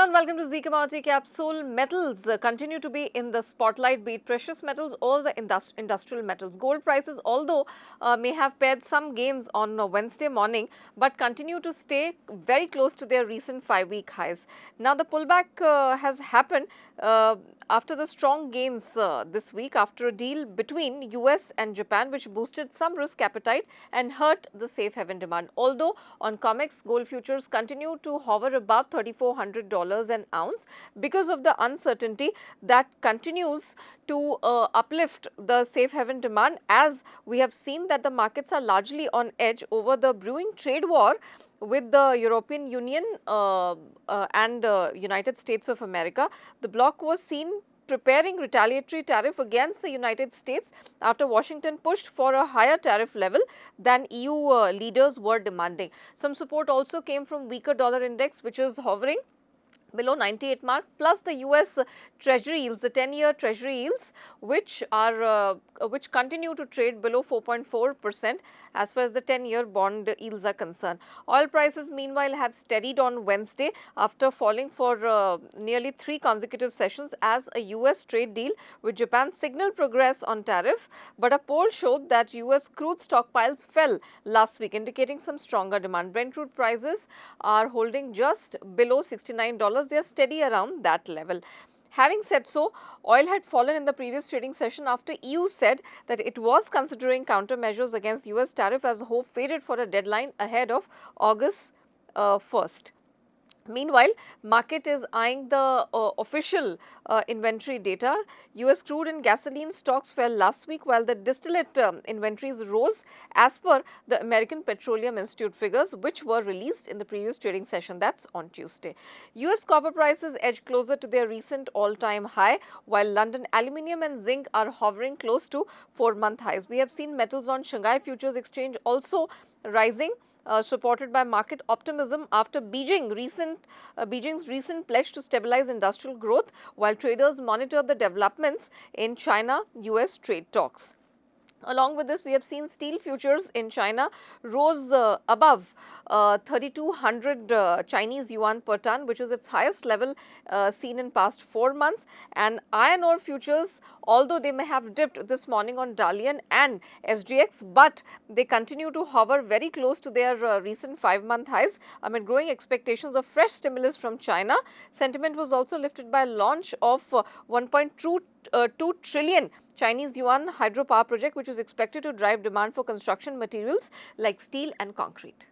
and welcome to Zee Commodity Capsule. Metals continue to be in the spotlight, be it precious metals or the industrial metals. Gold prices, although may have paired some gains on Wednesday morning, but continue to stay very close to their recent 5-week highs. Now, the pullback has happened after the strong gains this week after a deal between US and Japan, which boosted some risk appetite and hurt the safe haven demand. Although on COMEX, gold futures continue to hover above $3,400 an ounce because of the uncertainty that continues to uplift the safe haven demand, as we have seen that the markets are largely on edge over the brewing trade war with the European Union and United States of America. The bloc was seen preparing retaliatory tariff against the United States after Washington pushed for a higher tariff level than EU leaders were demanding. Some support also came from weaker dollar index, which is hovering below 98 mark, plus the US treasury yields, the 10-year treasury yields, which continue to trade below 4.4% as far as the 10-year bond yields are concerned. Oil prices meanwhile have steadied on Wednesday after falling for nearly 3 consecutive sessions as a US trade deal with Japan signaled progress on tariff, but a poll showed that US crude stockpiles fell last week, indicating some stronger demand. Brent crude prices are holding just below $69. They are steady around that level. Having said so, oil had fallen in the previous trading session after EU said that it was considering countermeasures against US tariff as hope faded for a deadline ahead of August 1st. Meanwhile, market is eyeing the official inventory data. US crude and gasoline stocks fell last week, while the distillate inventories rose as per the American Petroleum Institute figures, which were released in the previous trading session, that's on Tuesday. US copper prices edged closer to their recent all-time high, while London aluminium and zinc are hovering close to 4-month highs. We have seen metals on Shanghai Futures Exchange also rising, supported by market optimism after Beijing's recent pledge to stabilize industrial growth, while traders monitor the developments in China-US trade talks. Along with this, we have seen steel futures in China rose above 3,200 Chinese yuan per ton, which is its highest level seen in past 4 months. And iron ore futures, although they may have dipped this morning on Dalian and SGX, but they continue to hover very close to their recent 5-month highs amid growing expectations of fresh stimulus from China. Sentiment was also lifted by launch of 1.2 trillion Chinese yuan hydropower project, which is expected to drive demand for construction materials like steel and concrete.